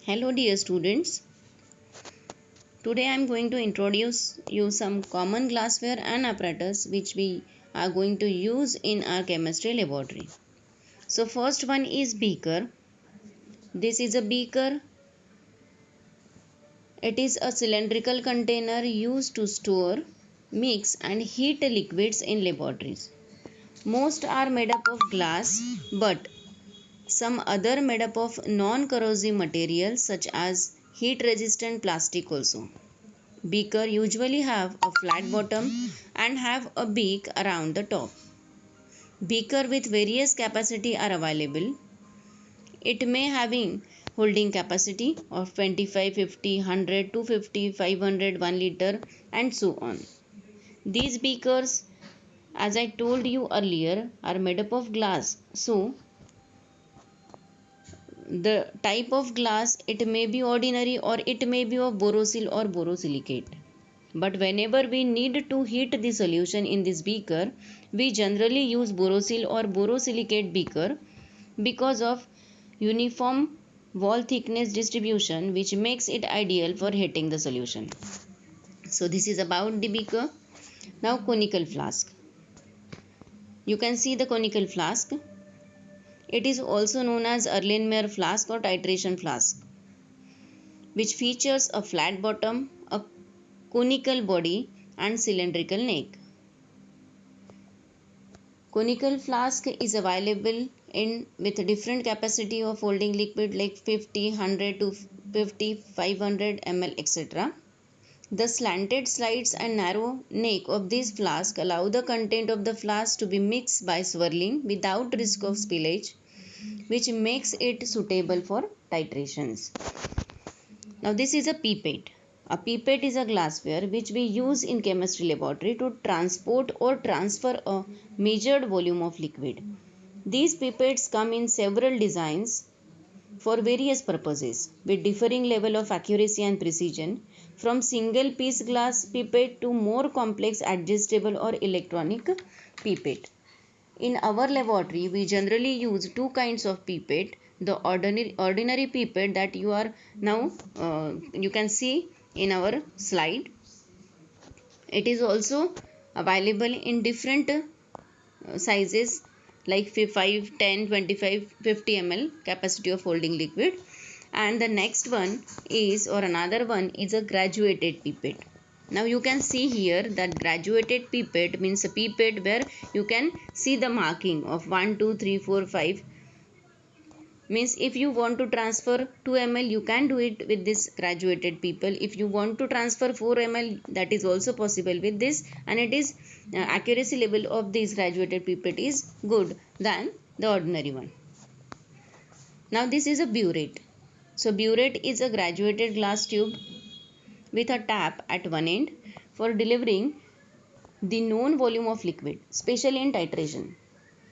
Hello dear students, today I am going to introduce you some common glassware and apparatus which we are going to use in our chemistry laboratory. So first one is beaker. This is a beaker. It is a cylindrical container used to store, mix and heat liquids in laboratories. Most are made up of glass, but some other made up of non-corrosive materials such as heat resistant plastic also. Beaker usually have a flat bottom and have a beak around the top. Beaker with various capacity are available. It may having holding capacity of 25, 50, 100, 250, 500, 1 liter and so on. These beakers, as I told you earlier, are made up of glass. So the type of glass, it may be ordinary or it may be of borosil or borosilicate. But whenever we need to heat the solution in this beaker, we generally use borosil or borosilicate beaker because of uniform wall thickness distribution, which makes it ideal for heating the solution. So this is about the beaker. Now conical flask. You can see the conical flask. It is also known as Erlenmeyer flask or titration flask, which features a flat bottom, a conical body and cylindrical neck. Conical flask is available in with different capacity of holding liquid like 50, 100 to 50, 500 ml, etc. The slanted sides and narrow neck of this flask allow the content of the flask to be mixed by swirling without risk of spillage, which makes it suitable for titrations. Now this is a pipette. A pipette is a glassware which we use in chemistry laboratory to transport or transfer a measured volume of liquid. These pipettes come in several designs for various purposes with differing level of accuracy and precision, from single piece glass pipette to more complex adjustable or electronic pipette. In our laboratory, we generally use two kinds of pipette. The ordinary pipette that you are now you can see in our slide. It is also available in different sizes like 5, 10, 25, 50 ml capacity of holding liquid. And the next one is, or another one is, a graduated pipette. Now you can see here that graduated pipette means a pipette where you can see the marking of 1, 2, 3, 4, 5. Means if you want to transfer 2 ml, you can do it with this graduated pipette. If you want to transfer 4 ml, that is also possible with this, and it is accuracy level of this graduated pipette is good than the ordinary one. Now this is a burette. So burette is a graduated glass tube with a tap at one end for delivering the known volume of liquid, especially in titration.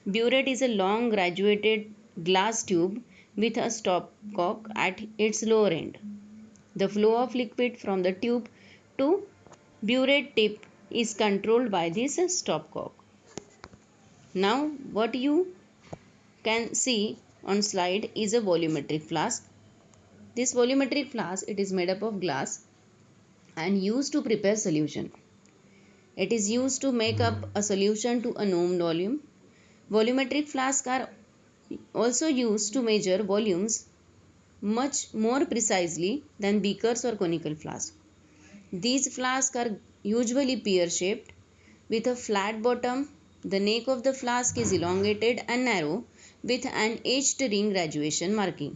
Burette is a long graduated glass tube with a stopcock at its lower end. The flow of liquid from the tube to burette tip is controlled by this stopcock. Now what you can see on slide is a volumetric flask. This volumetric flask, it is made up of glass and used to prepare solution. It is used to make up a solution to a known volume. Volumetric flasks are also used to measure volumes much more precisely than beakers or conical flasks. These flasks are usually pear-shaped with a flat bottom. The neck of the flask is elongated and narrow with an edged ring graduation marking.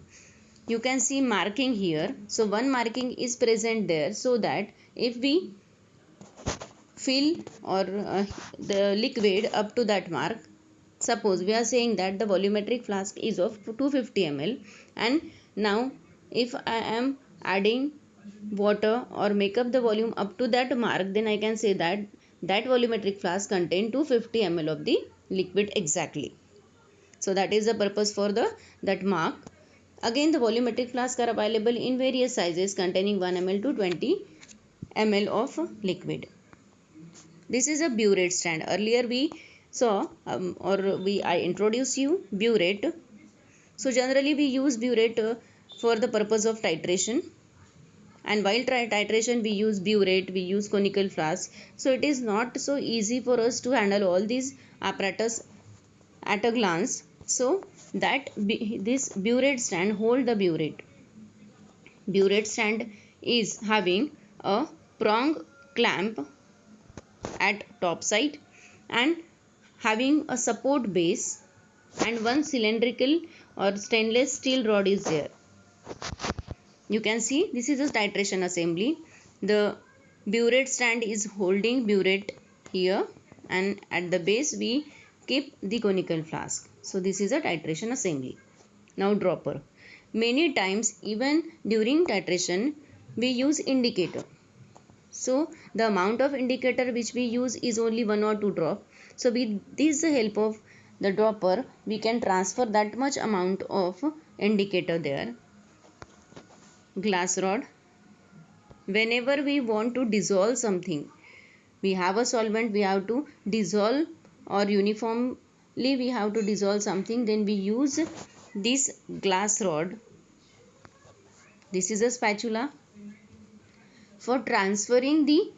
You can see marking here. So one marking is present there, so that if we fill or the liquid up to that mark, suppose we are saying that the volumetric flask is of 250 ml, and now if I am adding water or make up the volume up to that mark, then I can say that that volumetric flask contain 250 ml of the liquid exactly. So that is the purpose for the that mark. Again, the volumetric flasks are available in various sizes containing 1 ml to 20 ml of liquid. This is a burette stand. Earlier we saw I introduced you burette. So generally we use burette for the purpose of titration. And while titration we use burette, we use conical flask. So it is not so easy for us to handle all these apparatus at a glance. So that this burette stand hold the burette. Burette stand is having a prong clamp at top side and having a support base, and one cylindrical or stainless steel rod is there. You can see this is a titration assembly. The burette stand is holding burette here, and at the base we keep the conical flask. So this is a titration assembly. Now dropper. Many times even during titration we use indicator. So the amount of indicator which we use is only 1 or 2 drop. So with this help of the dropper we can transfer that much amount of indicator there. Glass rod. Whenever we want to dissolve something, we have a solvent, we have to dissolve, or uniformly we have to dissolve something, then we use this glass rod. This is a spatula. For transferring the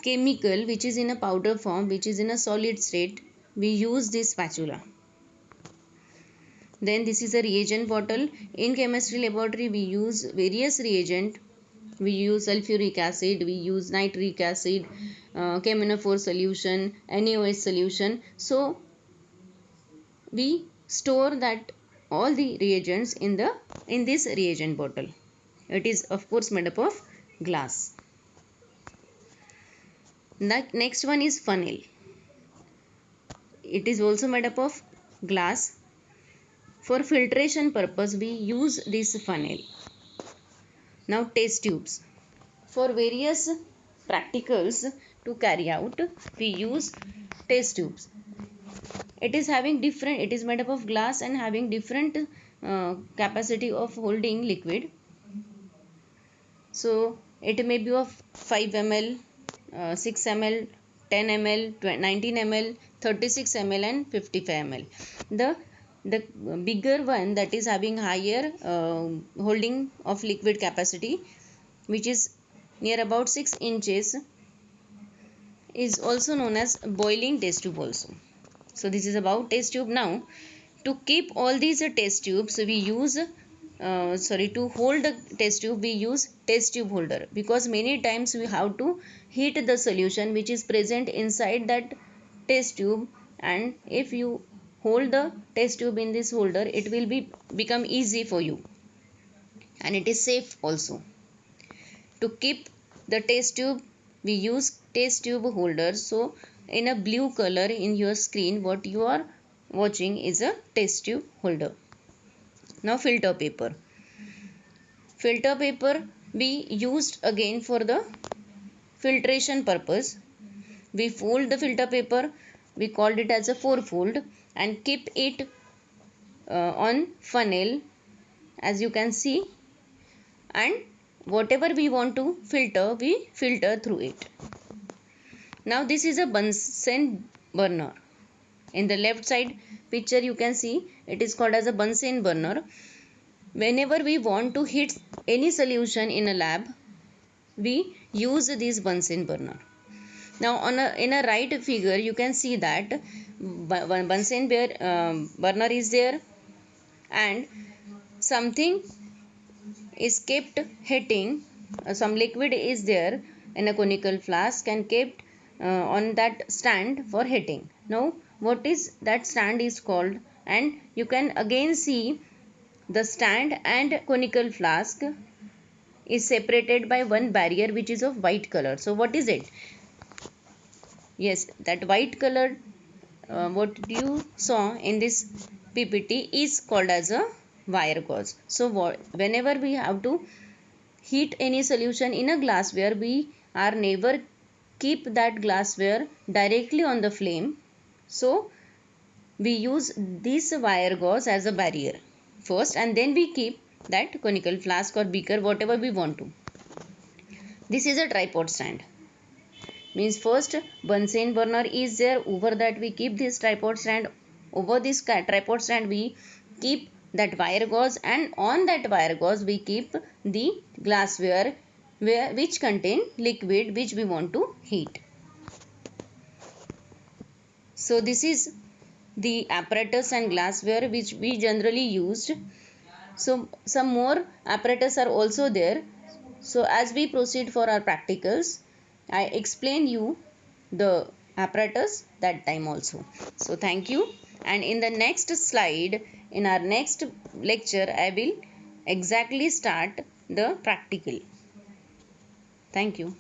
chemical which is in a powder form, which is in a solid state, we use this spatula. Then this is a reagent bottle. In chemistry laboratory we use various reagent. We use sulfuric acid, we use nitric acid, caminophore solution, NaOH solution. So we store that all the reagents in this reagent bottle. It is of course made up of glass. Next one is funnel. It is also made up of glass. For filtration purpose we use this funnel. Now test tubes. For various practicals to carry out we use test tubes. It is made up of glass and having different capacity of holding liquid. So it may be of 5 ml, 6 ml, 10 ml, 19 ml, 36 ml and 55 ml. The bigger one, that is having higher holding of liquid capacity, which is near about 6 inches, is also known as boiling test tube also. So this is about test tube. Now to keep all these test tubes we use to hold the test tube we use test tube holder, because many times we have to heat the solution which is present inside that test tube, and if you hold the test tube in this holder it will become easy for you, and it is safe also. To keep the test tube we use test tube holder. So in a blue color in your screen what you are watching is a test tube holder. Now filter paper. Filter paper we used again for the filtration purpose. We fold the filter paper, we called it as a four-fold, and keep it on funnel as you can see, and whatever we want to filter we filter through it. Now this is a Bunsen burner. In the left side picture you can see it is called as a Bunsen burner. Whenever we want to heat any solution in a lab we use this Bunsen burner. Now in a right figure you can see that Bunsen burner is there, and something is kept heating, some liquid is there in a conical flask and kept on that stand for heating. Now what is that stand is called, and you can again see the stand and conical flask is separated by one barrier which is of white color. So what is it? Yes, that white color what you saw in this PPT is called as a wire gauze. So whenever we have to heat any solution in a glassware we are never keep that glassware directly on the flame. So we use this wire gauze as a barrier first, and then we keep that conical flask or beaker whatever we want to. This is a tripod stand. Means first Bunsen burner is there, over that we keep this tripod stand. Over this tripod stand we keep that wire gauze, and on that wire gauze we keep the glassware which contain liquid which we want to heat. So this is the apparatus and glassware which we generally used. So some more apparatus are also there. So as we proceed for our practicals, I explain you the apparatus that time also. So thank you, and in the next slide, in our next lecture, I will exactly start the practical. Thank you.